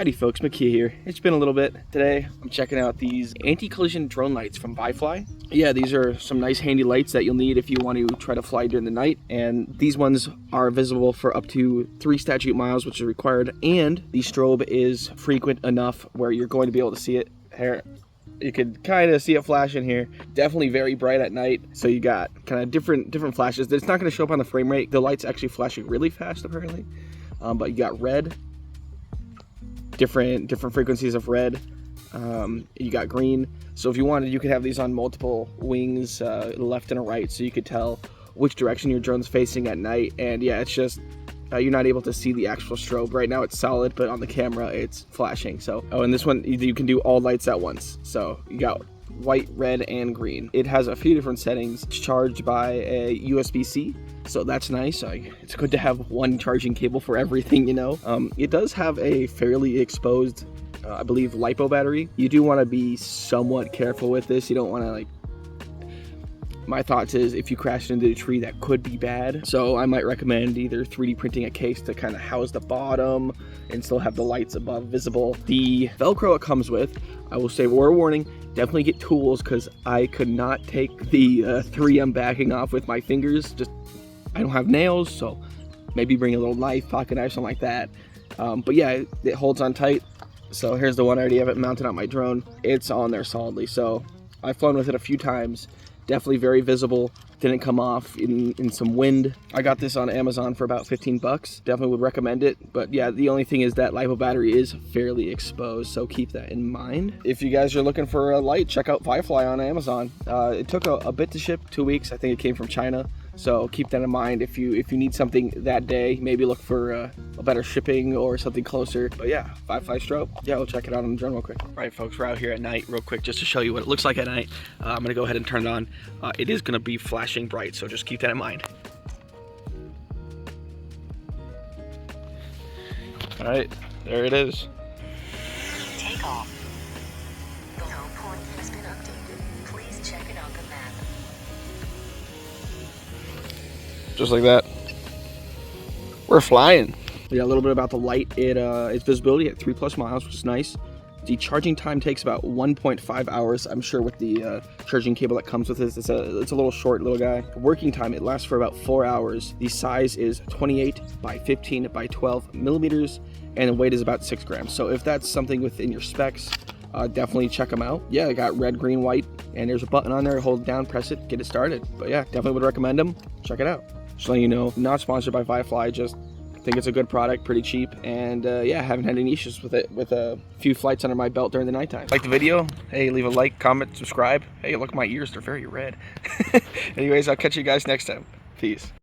Howdy folks, McKee here. It's been a little bit. Today I'm checking out these anti-collision drone lights from VIFLY. Yeah, these are some nice handy lights that you'll need if you want to try to fly during the night. And these ones are visible for up to 3 statute miles, which is required. And the strobe is frequent enough where you're going to be able to see it here. You could kind of see it flashing here. Definitely very bright at night. So you got kind of different flashes. It's not going to show up on the frame rate. The light's actually flashing really fast apparently. But you got red. Different frequencies of red. You got green. So if you wanted, you could have these on multiple wings, left and a right, so you could tell which direction your drone's facing at night. And yeah, it's just you're not able to see the actual strobe. Right now it's solid, but on the camera it's flashing. So and this one you can do all lights at once. So you got white, red, and green. It has a few different settings. It's charged by a USB-C, so that's nice. It's good to have one charging cable for everything, you know. It does have a fairly exposed, I believe, LiPo battery. You do want to be somewhat careful with this. You don't want to, like, my thoughts is if you crash into a tree, that could be bad. So I might recommend either 3D printing a case to kind of house the bottom and still have the lights above visible. The Velcro it comes with, I will say, word of warning, definitely get tools, because I could not take the 3M backing off with my fingers. Just, I don't have nails, so maybe bring a little knife, pocket knife, something like that. But yeah, it holds on tight. So here's the one. I already have it mounted on my drone. It's on there solidly. So I've flown with it a few times. Definitely very visible. Didn't come off in some wind. I got this on Amazon for about 15 bucks. Definitely would recommend it. But yeah, the only thing is that LiPo battery is fairly exposed, so keep that in mind. If you guys are looking for a light, check out VIFLY on Amazon. It took a bit to ship, 2 weeks. I think it came from China. So keep that in mind. If you need something that day, maybe look for a better shipping or something closer. But yeah, VIFLY strobe. Yeah, we'll check it out on the drone real quick. All right, folks, we're out here at night real quick just to show you what it looks like at night. I'm gonna go ahead and turn it on. It is gonna be flashing bright, so just keep that in mind. All right, there it is. Take off. The low point has been updated. Please check it on the map. Just like that. We're flying. Yeah, a little bit about the light. It's visibility at 3+ miles, which is nice. The charging time takes about 1.5 hours. I'm sure with the charging cable that comes with this, it's a little short little guy. Working time, it lasts for about 4 hours. The size is 28 by 15 by 12 millimeters, and the weight is about 6 grams. So if that's something within your specs, definitely check them out. Yeah, I got red, green, white, and there's a button on there. Hold it down, press it, get it started. But yeah, definitely would recommend them. Check it out. Just letting you know, not sponsored by VIFLY, just think it's a good product, pretty cheap, and yeah, haven't had any issues with it, with a few flights under my belt during the nighttime. Like the video? Hey, leave a like, comment, subscribe. Hey, look at my ears, they're very red. Anyways, I'll catch you guys next time. Peace.